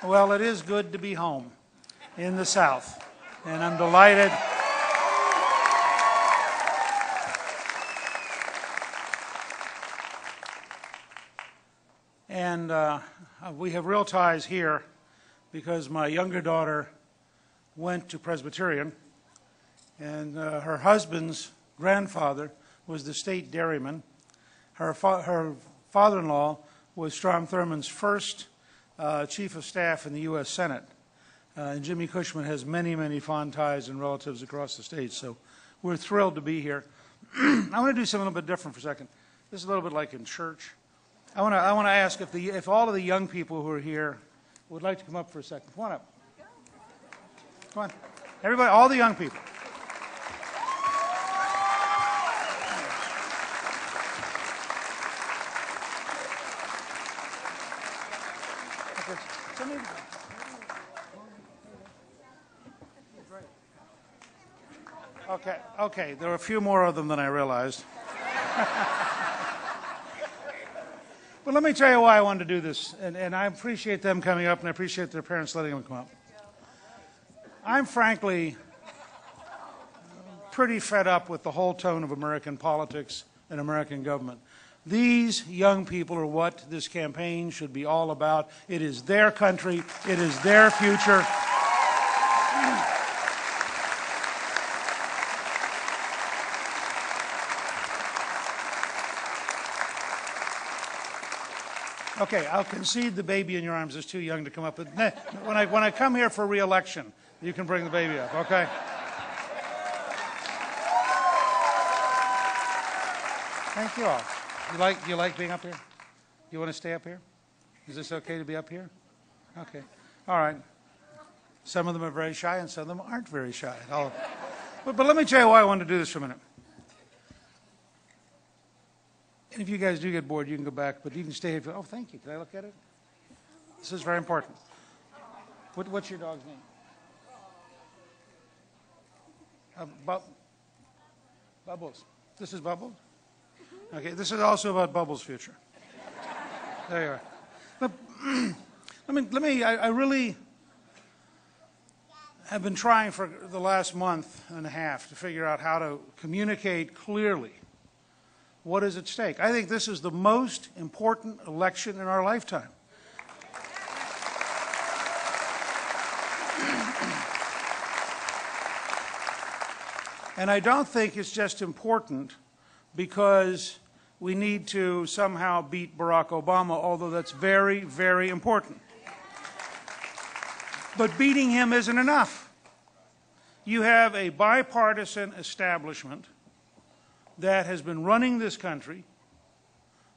Well, it is good to be home in the South, and I'm delighted. And we have real ties here because my younger daughter went to Presbyterian, and her husband's grandfather was the state dairyman. Her father-in-law was Strom Thurmond's first chief of staff in the U.S. Senate. And Jimmy Cushman has many, many fond ties and relatives across the state, so we're thrilled to be here. I want to do something a little bit different for a second. This is a little bit like in church. I want to ask if all of the young people who are here would like to come up for a second. Come on up. Come on. Everybody, all the young people. Okay, there are a few more of them than I realized. But let me tell you why I wanted to do this, and I appreciate them coming up, and I appreciate their parents letting them come up. I'm frankly pretty fed up with the whole tone of American politics and American government. These young people are what this campaign should be all about. It is their country. It is their future. Okay, I'll concede the baby in your arms is too young to come up. When I come here for re-election, you can bring the baby up, okay? Thank you all. You like being up here? You want to stay up here? Is this okay to be up here? Okay. All right. Some of them are very shy and some of them aren't very shy. But let me tell you why I wanted to do this for a minute. And if you guys do get bored, you can go back, but you can stay here. Oh, thank you. Can I look at it? This is very important. What's your dog's name? Bubbles. This is Bubbles? Okay, this is also about Bubbles' future. There you are. I really have been trying for the last month and a half to figure out how to communicate clearly what is at stake. I think this is the most important election in our lifetime. And I don't think it's just important because we need to somehow beat Barack Obama, although that's very, very important. But beating him isn't enough. You have a bipartisan establishment that has been running this country,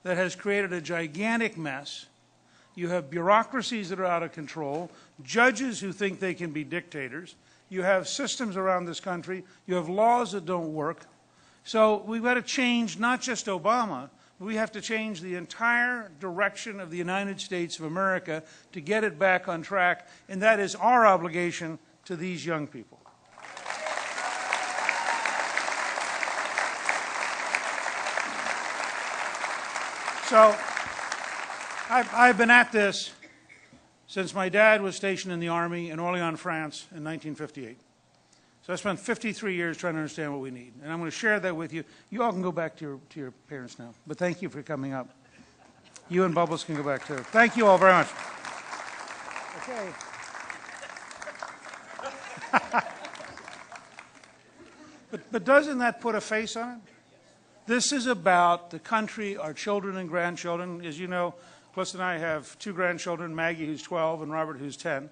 that has created a gigantic mess. You have bureaucracies that are out of control, judges who think they can be dictators. You have systems around this country. You have laws that don't work. So we've got to change not just Obama, but we have to change the entire direction of the United States of America to get it back on track, and that is our obligation to these young people. So I've been at this since my dad was stationed in the Army in Orléans, France in 1958. So I spent 53 years trying to understand what we need. And I'm going to share that with you. You all can go back to your parents now. But thank you for coming up. You and Bubbles can go back too. Thank you all very much. Okay. But doesn't that put a face on it? This is about the country, our children and grandchildren. As you know, Cliss and I have two grandchildren, Maggie, who's 12, and Robert, who's 10.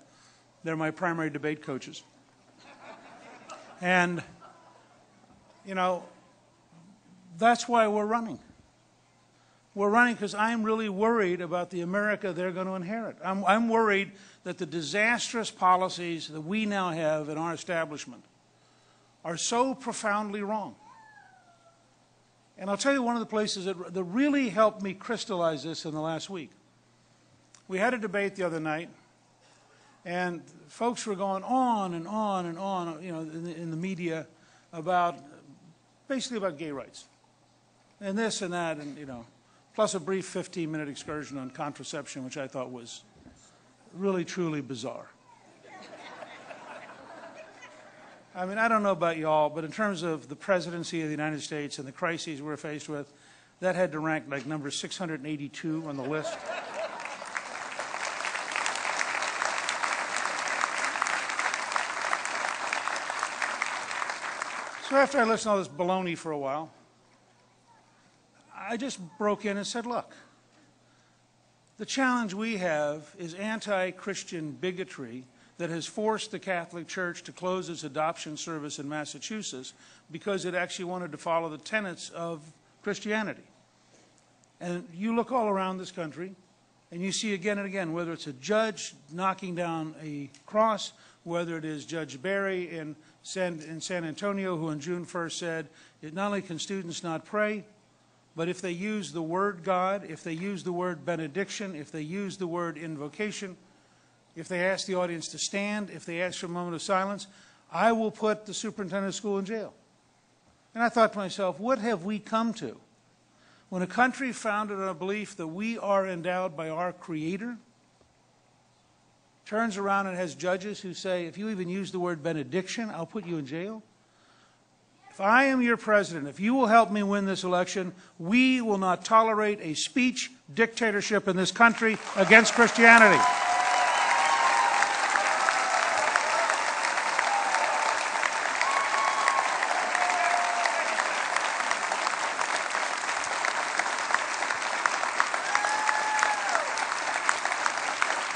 They're my primary debate coaches. And, you know, that's why we're running. We're running because I'm really worried about the America they're going to inherit. I'm worried that the disastrous policies that we now have in our establishment are so profoundly wrong. And I'll tell you one of the places that really helped me crystallize this in the last week. We had a debate the other night, and folks were going on and on and on, you know, in the media about, basically about gay rights. And this and that, and, you know, plus a brief 15-minute excursion on contraception, which I thought was really, truly bizarre. I mean, I don't know about y'all, but in terms of the presidency of the United States and the crises we're faced with, that had to rank like number 682 on the list. So after I listened to all this baloney for a while, I just broke in and said, look, the challenge we have is anti-Christian bigotry that has forced the Catholic Church to close its adoption service in Massachusetts because it actually wanted to follow the tenets of Christianity. And you look all around this country, and you see again and again, whether it's a judge knocking down a cross, whether it is Judge Barry in San Antonio, who on June 1st said, not only can students not pray, but if they use the word God, if they use the word benediction, if they use the word invocation, if they ask the audience to stand, if they ask for a moment of silence, I will put the superintendent of school in jail. And I thought to myself, what have we come to? When a country founded on a belief that we are endowed by our Creator turns around and has judges who say, if you even use the word benediction, I'll put you in jail. If I am your president, if you will help me win this election, we will not tolerate a speech dictatorship in this country against Christianity.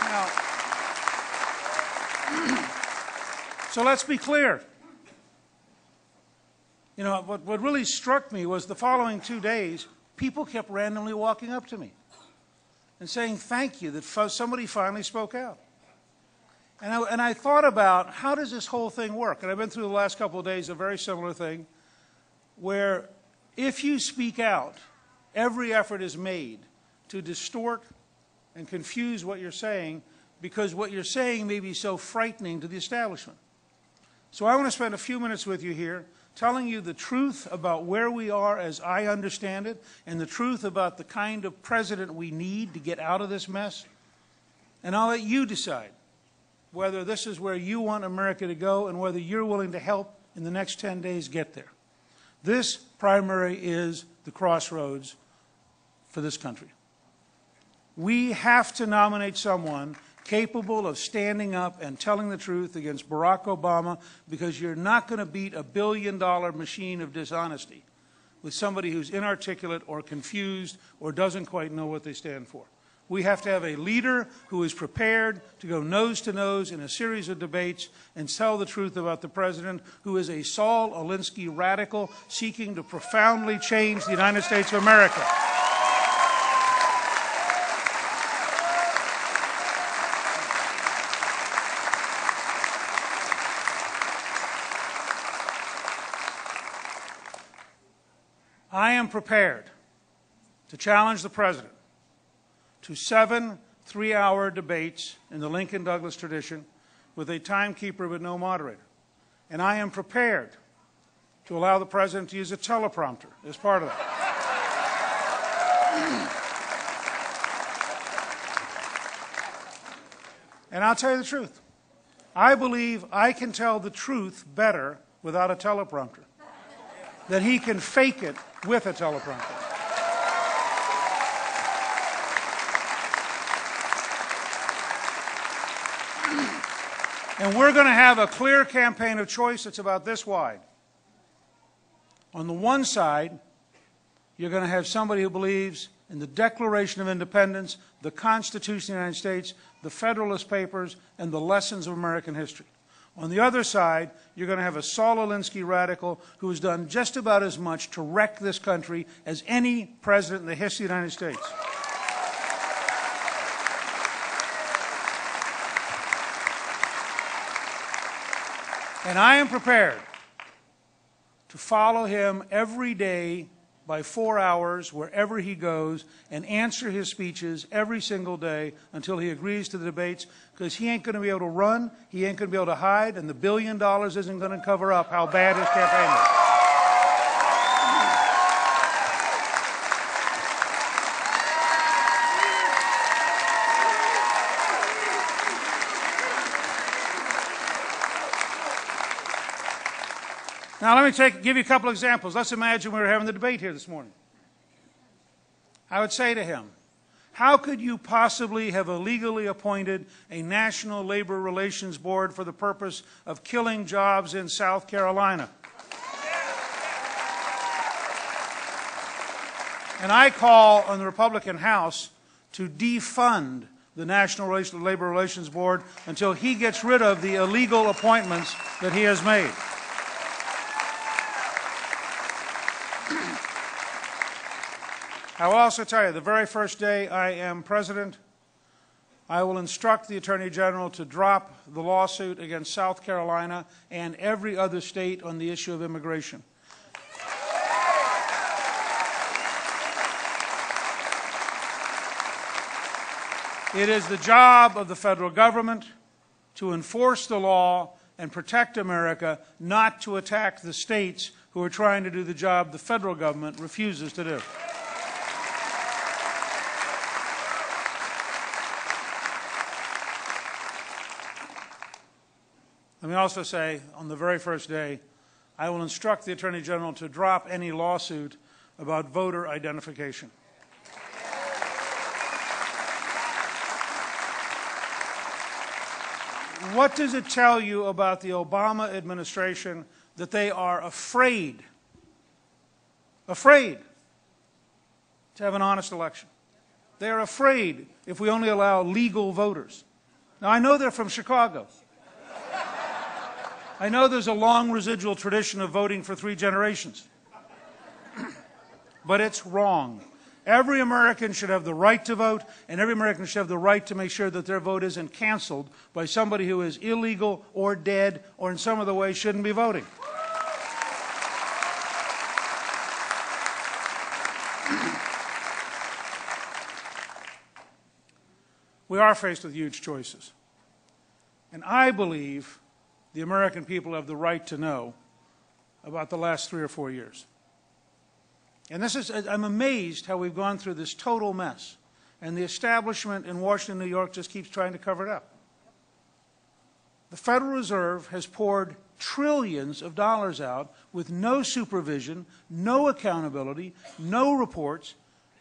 Now, so let's be clear. You know, what really struck me was the following 2 days, people kept randomly walking up to me and saying thank you that somebody finally spoke out. And I thought about, how does this whole thing work? And I've been through the last couple of days a very similar thing, where if you speak out, every effort is made to distort and confuse what you're saying, because what you're saying may be so frightening to the establishment. So I want to spend a few minutes with you here telling you the truth about where we are as I understand it, and the truth about the kind of president we need to get out of this mess. And I'll let you decide whether this is where you want America to go and whether you're willing to help in the next 10 days get there. This primary is the crossroads for this country. We have to nominate someone capable of standing up and telling the truth against Barack Obama, because you're not going to beat a billion-dollar machine of dishonesty with somebody who's inarticulate or confused or doesn't quite know what they stand for. We have to have a leader who is prepared to go nose to nose in a series of debates and tell the truth about the president, who is a Saul Alinsky radical seeking to profoundly change the United States of America. I am prepared to challenge the president to 7 3-hour debates in the Lincoln Douglas tradition with a timekeeper but no moderator. And I am prepared to allow the president to use a teleprompter as part of that. And I'll tell you the truth. I believe I can tell the truth better without a teleprompter than he can fake it with a teleprompter. And we're going to have a clear campaign of choice that's about this wide. On the one side, you're going to have somebody who believes in the Declaration of Independence, the Constitution of the United States, the Federalist Papers, and the lessons of American history. On the other side, you're going to have a Saul Alinsky radical who has done just about as much to wreck this country as any president in the history of the United States. And I am prepared to follow him every day by 4 hours wherever he goes and answer his speeches every single day until he agrees to the debates, because he ain't going to be able to run, he ain't going to be able to hide, and the $1 billion isn't going to cover up how bad his campaign is. Now, let me give you a couple examples. Let's imagine we were having the debate here this morning. I would say to him, how could you possibly have illegally appointed a National Labor Relations Board for the purpose of killing jobs in South Carolina? And I call on the Republican House to defund the National Labor Relations Board until he gets rid of the illegal appointments that he has made. I will also tell you, the very first day I am president, I will instruct the Attorney General to drop the lawsuit against South Carolina and every other state on the issue of immigration. It is the job of the federal government to enforce the law and protect America, not to attack the states who are trying to do the job the federal government refuses to do. Let me also say, on the very first day, I will instruct the Attorney General to drop any lawsuit about voter identification. What does it tell you about the Obama administration that they are afraid to have an honest election? They are afraid if we only allow legal voters. Now, I know they're from Chicago. I know there's a long residual tradition of voting for 3 generations. But it's wrong. Every American should have the right to vote, and every American should have the right to make sure that their vote isn't canceled by somebody who is illegal or dead or in some other way shouldn't be voting. We are faced with huge choices. And I believe the American people have the right to know about the last 3 or 4 years. And I'm amazed how we've gone through this total mess. And the establishment in Washington, New York just keeps trying to cover it up. The Federal Reserve has poured trillions of dollars out with no supervision, no accountability, no reports.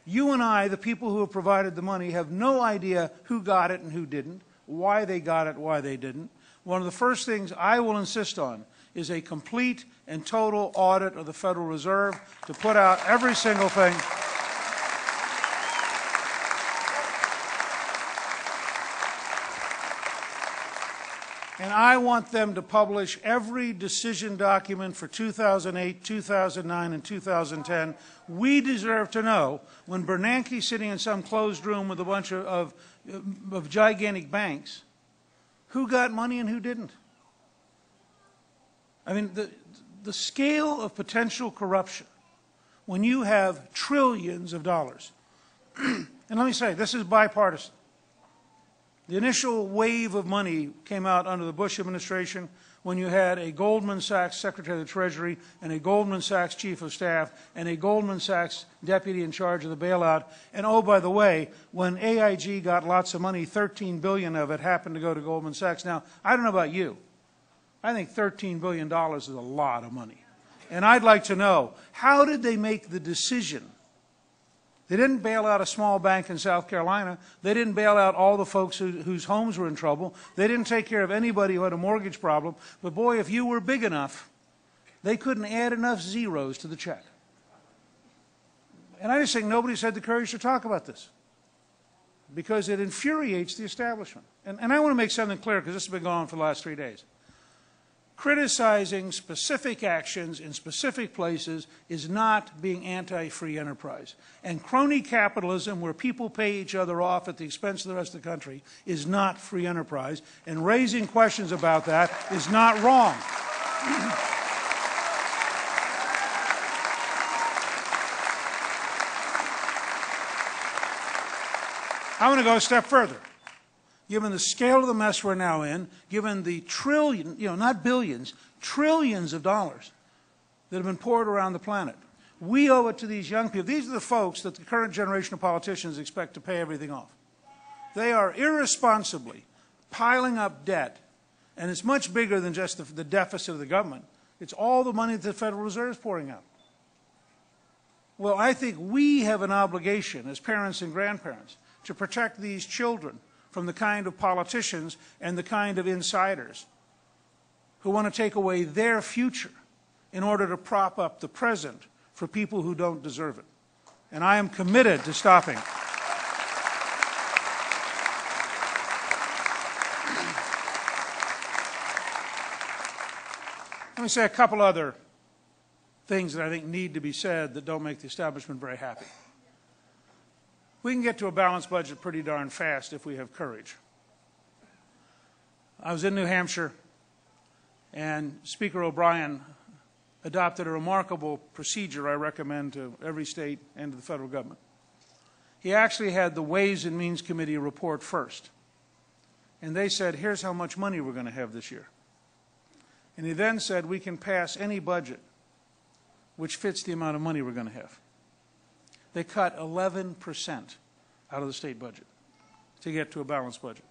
You and I, the people who have provided the money, have no idea who got it and who didn't, why they got it, why they didn't. One of the first things I will insist on is a complete and total audit of the Federal Reserve to put out every single thing. And I want them to publish every decision document for 2008, 2009, and 2010. We deserve to know when Bernanke's sitting in some closed room with a bunch of gigantic banks, who got money and who didn't. I mean, the scale of potential corruption when you have trillions of dollars. And let me say, this is bipartisan. The initial wave of money came out under the Bush administration when you had a Goldman Sachs Secretary of the Treasury and a Goldman Sachs Chief of Staff and a Goldman Sachs Deputy in charge of the bailout. And oh, by the way, when AIG got lots of money, $13 billion of it happened to go to Goldman Sachs. Now, I don't know about you. I think $13 billion is a lot of money. And I'd like to know, how did they make the decision? They didn't bail out a small bank in South Carolina. They didn't bail out all the folks whose homes were in trouble. They didn't take care of anybody who had a mortgage problem. But boy, if you were big enough, they couldn't add enough zeros to the check. And I just think nobody's had the courage to talk about this because it infuriates the establishment. And I want to make something clear because this has been going on for the last 3 days. Criticizing specific actions in specific places is not being anti-free enterprise. And crony capitalism, where people pay each other off at the expense of the rest of the country, is not free enterprise. And raising questions about that is not wrong. I want to go a step further. Given the scale of the mess we're now in, given the trillion, not billions, trillions of dollars that have been poured around the planet, we owe it to these young people. These are the folks that the current generation of politicians expect to pay everything off. They are irresponsibly piling up debt, and it's much bigger than just the deficit of the government. It's all the money that the Federal Reserve is pouring out. Well, I think we have an obligation as parents and grandparents to protect these children from the kind of politicians and the kind of insiders who want to take away their future in order to prop up the present for people who don't deserve it. And I am committed to stopping. Let me say a couple other things that I think need to be said that don't make the establishment very happy. We can get to a balanced budget pretty darn fast if we have courage. I was in New Hampshire, and Speaker O'Brien adopted a remarkable procedure I recommend to every state and to the federal government. He actually had the Ways and Means Committee report first. And they said, here's how much money we're going to have this year. And he then said, we can pass any budget which fits the amount of money we're going to have. They cut 11% out of the state budget to get to a balanced budget.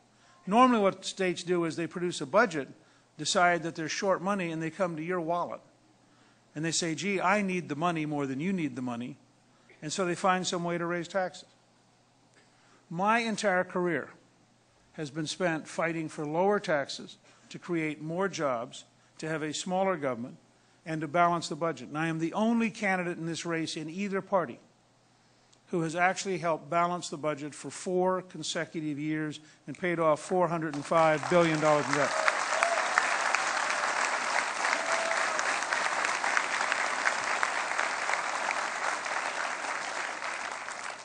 Normally what states do is they produce a budget, decide that they're short money, and they come to your wallet. And they say, gee, I need the money more than you need the money. And so they find some way to raise taxes. My entire career has been spent fighting for lower taxes, to create more jobs, to have a smaller government, and to balance the budget. And I am the only candidate in this race in either party who has actually helped balance the budget for 4 consecutive years and paid off $405 billion in debt.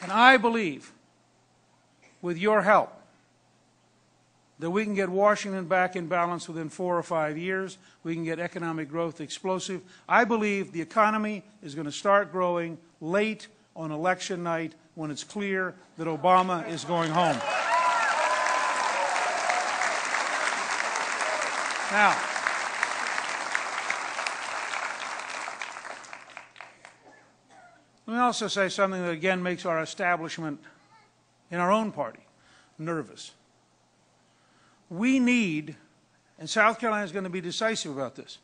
And I believe, with your help, that we can get Washington back in balance within 4 or 5 years. We can get economic growth explosive. I believe the economy is going to start growing late on election night when it's clear that Obama is going home. Now, let me also say something that again makes our establishment in our own party nervous. We need, and South Carolina is going to be decisive about this,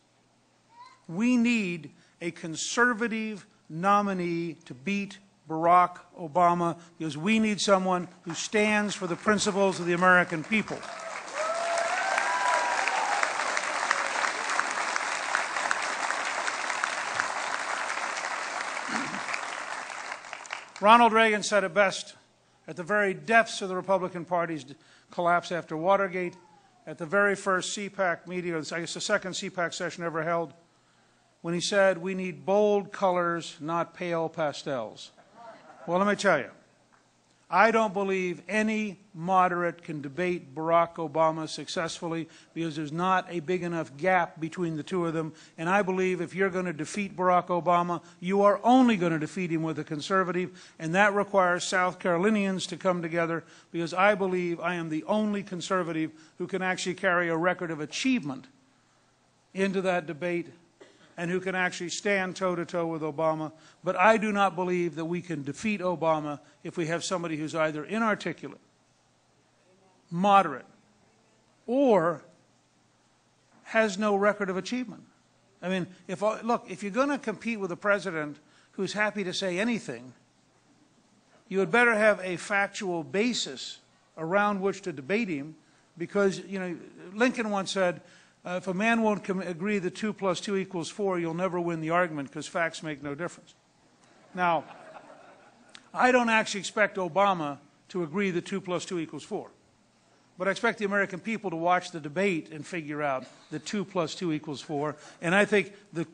we need a conservative nominee to beat Barack Obama, because we need someone who stands for the principles of the American people. Ronald Reagan said it best at the very depths of the Republican Party's collapse after Watergate, at the very first CPAC meeting, or I guess the second CPAC session ever held, when he said, we need bold colors, not pale pastels. Well, let me tell you, I don't believe any moderate can debate Barack Obama successfully, because there's not a big enough gap between the two of them. And I believe if you're going to defeat Barack Obama, you are only going to defeat him with a conservative, and that requires South Carolinians to come together, because I believe I am the only conservative who can actually carry a record of achievement into that debate and who can actually stand toe-to-toe with Obama. But I do not believe that we can defeat Obama if we have somebody who's either inarticulate, moderate, or has no record of achievement. I mean, look, if you're going to compete with a president who's happy to say anything, you had better have a factual basis around which to debate him, because, you know, Lincoln once said, if a man won't agree that 2 + 2 = 4, you'll never win the argument, because facts make no difference. Now, I don't actually expect Obama to agree that 2 + 2 = 4. But I expect the American people to watch the debate and figure out that 2 + 2 = 4. And I think the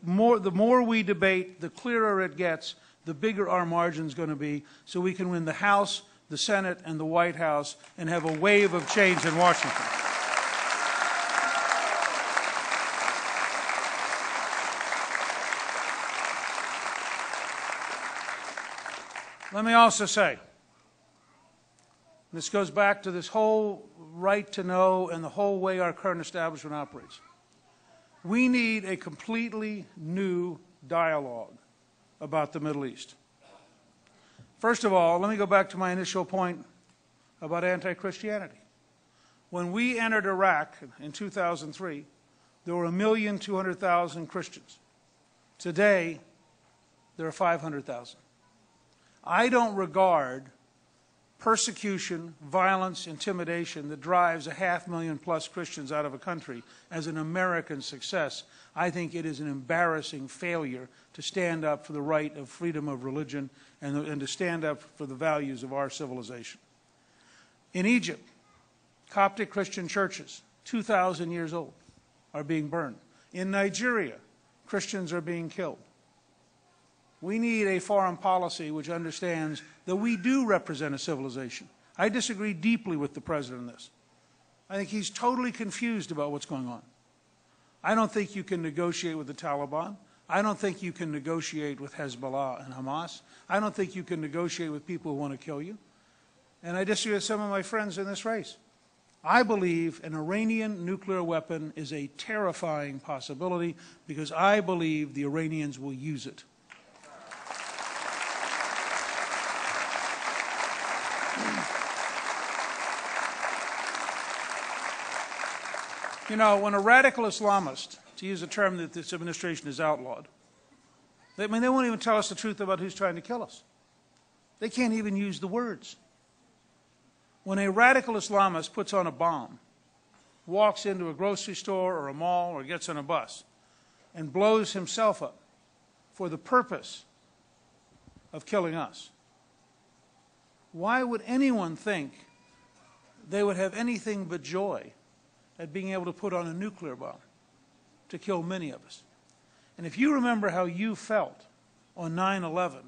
more we debate, the clearer it gets, the bigger our margin's going to be, so we can win the House, the Senate, and the White House, and have a wave of change in Washington. Let me also say, this goes back to this whole right to know and the whole way our current establishment operates. We need a completely new dialogue about the Middle East. First of all, let me go back to my initial point about anti-Christianity. When we entered Iraq in 2003, there were 1,200,000 Christians. Today, there are 500,000. I don't regard persecution, violence, intimidation that drives 500,000+ Christians out of a country as an American success. I think it is an embarrassing failure to stand up for the right of freedom of religion and to stand up for the values of our civilization. In Egypt, Coptic Christian churches, 2,000 years old, are being burned. In Nigeria, Christians are being killed. We need a foreign policy which understands that we do represent a civilization. I disagree deeply with the president on this. I think he's totally confused about what's going on. I don't think you can negotiate with the Taliban. I don't think you can negotiate with Hezbollah and Hamas. I don't think you can negotiate with people who want to kill you. And I disagree with some of my friends in this race. I believe an Iranian nuclear weapon is a terrifying possibility because I believe the Iranians will use it. You know, when a radical Islamist, to use a term that this administration has outlawed, they won't even tell us the truth about who's trying to kill us. They can't even use the words. When a radical Islamist puts on a bomb, walks into a grocery store or a mall or gets on a bus and blows himself up for the purpose of killing us, why would anyone think they would have anything but joy at being able to put on a nuclear bomb to kill many of us? And if you remember how you felt on 9/11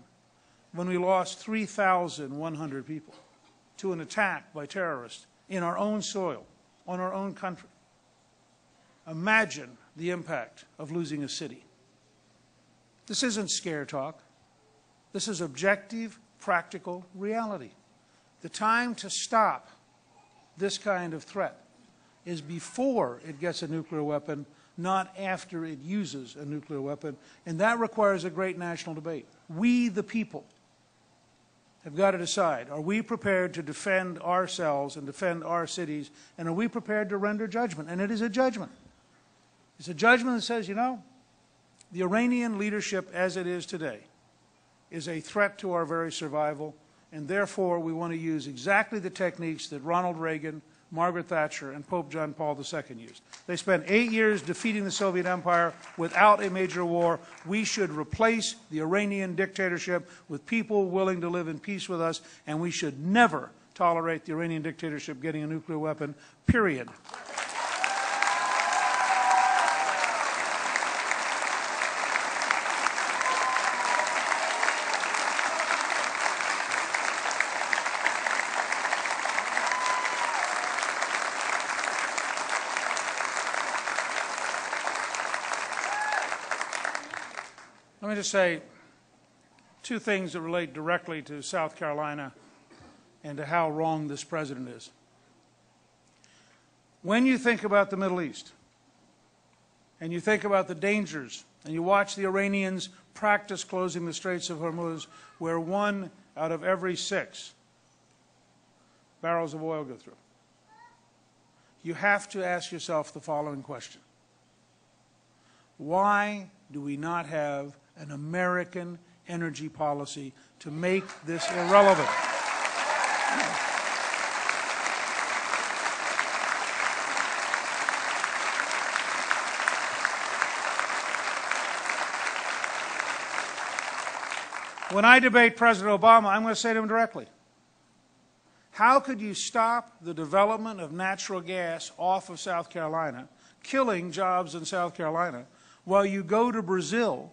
when we lost 3,100 people to an attack by terrorists in our own soil, on our own country, imagine the impact of losing a city. This isn't scare talk. This is objective, practical reality. The time to stop this kind of threat is before it gets a nuclear weapon, not after it uses a nuclear weapon, and that requires a great national debate. We, the people, have got to decide, are we prepared to defend ourselves and defend our cities, and are we prepared to render judgment? And it is a judgment. It's a judgment that says, you know, the Iranian leadership as it is today is a threat to our very survival, and therefore we want to use exactly the techniques that Ronald Reagan, Margaret Thatcher, and Pope John Paul II used. They spent 8 years defeating the Soviet Empire without a major war. We should replace the Iranian dictatorship with people willing to live in peace with us, and we should never tolerate the Iranian dictatorship getting a nuclear weapon, period. Let me just say two things that relate directly to South Carolina and to how wrong this president is. When you think about the Middle East, and you think about the dangers, and you watch the Iranians practice closing the Straits of Hormuz, where 1 out of every 6 barrels of oil go through, you have to ask yourself the following question. Why do we not have an American energy policy to make this irrelevant? When I debate President Obama, I'm going to say to him directly, how could you stop the development of natural gas off of South Carolina, killing jobs in South Carolina, while you go to Brazil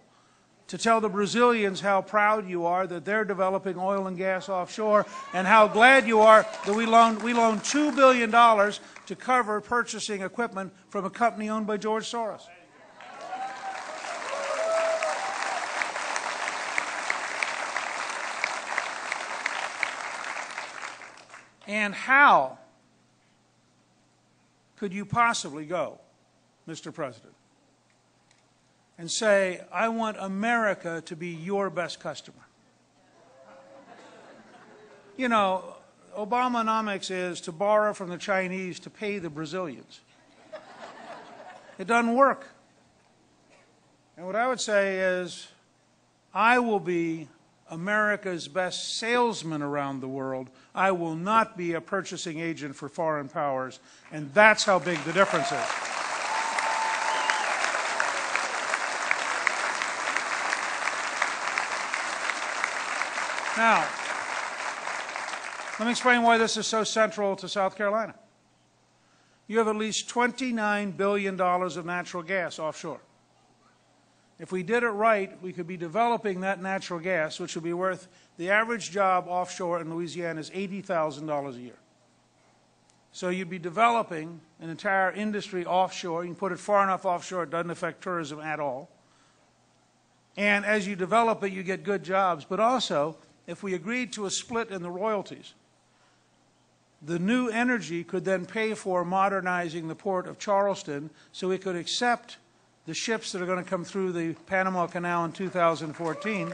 to tell the Brazilians how proud you are that they're developing oil and gas offshore, and how glad you are that we loaned $2 billion to cover purchasing equipment from a company owned by George Soros? And how could you possibly go, Mr. President, and say, I want America to be your best customer? You know, Obamanomics is to borrow from the Chinese to pay the Brazilians. It doesn't work. And what I would say is, I will be America's best salesman around the world. I will not be a purchasing agent for foreign powers. And that's how big the difference is. Now, let me explain why this is so central to South Carolina. You have at least $29 billion of natural gas offshore. If we did it right, we could be developing that natural gas, which would be worth, the average job offshore in Louisiana is $80,000 a year. So you'd be developing an entire industry offshore. You can put it far enough offshore, it doesn't affect tourism at all. And as you develop it, you get good jobs. But also, if we agreed to a split in the royalties, the new energy could then pay for modernizing the port of Charleston so we could accept the ships that are going to come through the Panama Canal in 2014.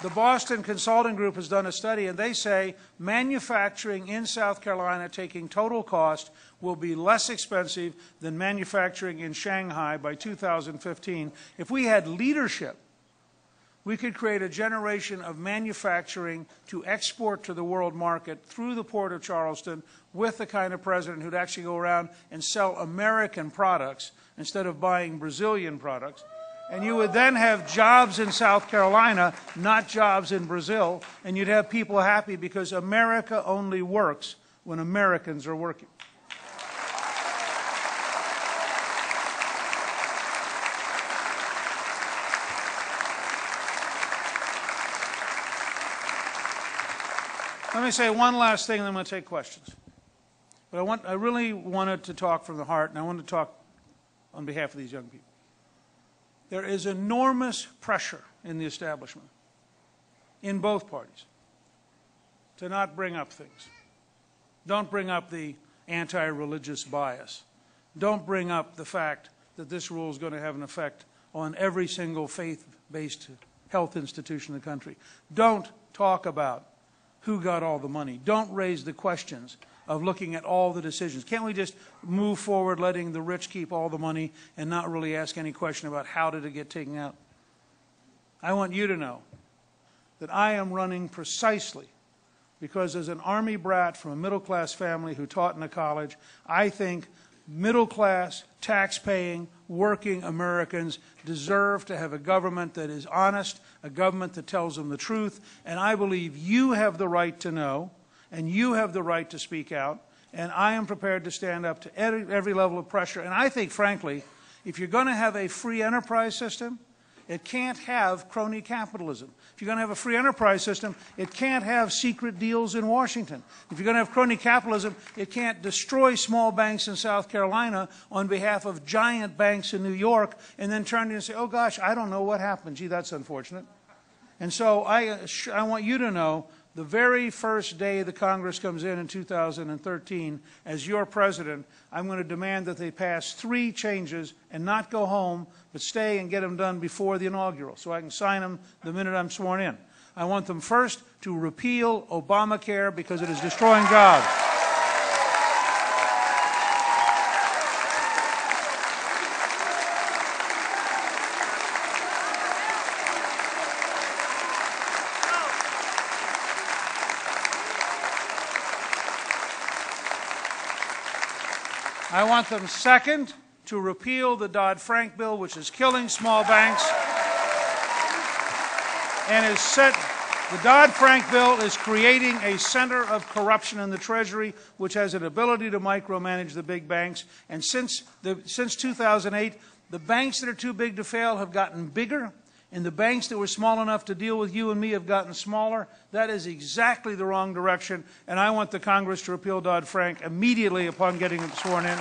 The Boston Consulting Group has done a study, and they say manufacturing in South Carolina, taking total cost, will be less expensive than manufacturing in Shanghai by 2015. If we had leadership, we could create a generation of manufacturing to export to the world market through the port of Charleston with the kind of president who'd actually go around and sell American products instead of buying Brazilian products. And you would then have jobs in South Carolina, not jobs in Brazil, and you'd have people happy because America only works when Americans are working. Let me say one last thing, and then I'm going to take questions. But I really wanted to talk from the heart, and I wanted to talk on behalf of these young people. There is enormous pressure in the establishment, in both parties, to not bring up things. Don't bring up the anti-religious bias. Don't bring up the fact that this rule is going to have an effect on every single faith-based health institution in the country. Don't talk about who got all the money. Don't raise the questions of looking at all the decisions. Can't we just move forward letting the rich keep all the money and not really ask any question about how did it get taken out? I want you to know that I am running precisely because as an Army brat from a middle-class family who taught in a college, I think middle-class, tax-paying, working Americans deserve to have a government that is honest, a government that tells them the truth, and I believe you have the right to know, and you have the right to speak out, and I am prepared to stand up to every level of pressure. And I think, frankly, if you're going to have a free enterprise system, it can't have crony capitalism. If you're going to have a free enterprise system, it can't have secret deals in Washington. If you're going to have crony capitalism, it can't destroy small banks in South Carolina on behalf of giant banks in New York and then turn and say, oh gosh, I don't know what happened. Gee, that's unfortunate. And so I want you to know the very first day the Congress comes in 2013, as your president, I'm going to demand that they pass 3 changes and not go home, but stay and get them done before the inaugural, so I can sign them the minute I'm sworn in. I want them first to repeal Obamacare because it is destroying jobs. I want them second to repeal the Dodd-Frank bill, which is killing small banks, and the Dodd-Frank bill is creating a center of corruption in the Treasury, which has an ability to micromanage the big banks. And since 2008, the banks that are too big to fail have gotten bigger, and the banks that were small enough to deal with you and me have gotten smaller. That is exactly the wrong direction, and I want the Congress to repeal Dodd-Frank immediately upon getting them sworn in.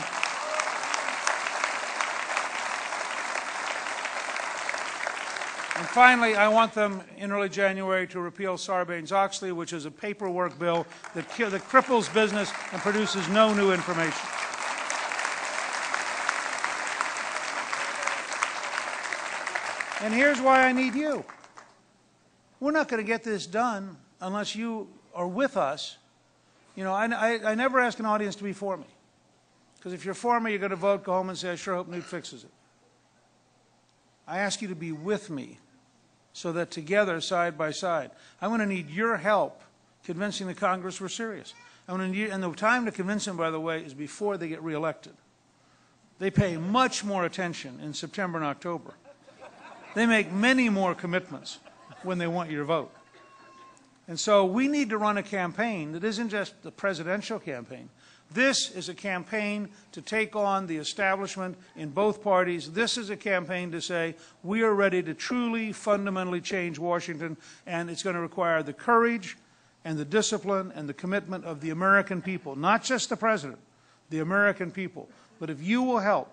And finally, I want them in early January to repeal Sarbanes-Oxley, which is a paperwork bill that cripples business and produces no new information. And here's why I need you. We're not going to get this done unless you or with us, you know, I never ask an audience to be for me. Because if you're for me, you're going to vote, go home and say, I sure hope Newt fixes it. I ask you to be with me so that together, side by side, I'm going to need your help convincing the Congress we're serious. I'm going to need, and the time to convince them, by the way, is before they get reelected. They pay much more attention in September and October. They make many more commitments when they want your vote. And so we need to run a campaign that isn't just the presidential campaign. This is a campaign to take on the establishment in both parties. This is a campaign to say we are ready to truly, fundamentally change Washington, and it's going to require the courage and the discipline and the commitment of the American people, not just the president, the American people. But if you will help,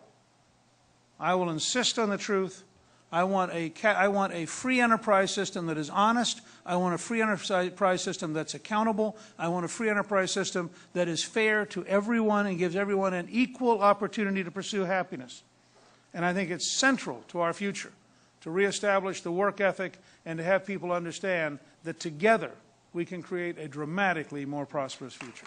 I will insist on the truth. I want a free enterprise system that is honest. I want a free enterprise system that's accountable. I want a free enterprise system that is fair to everyone and gives everyone an equal opportunity to pursue happiness. And I think it's central to our future to reestablish the work ethic and to have people understand that together we can create a dramatically more prosperous future.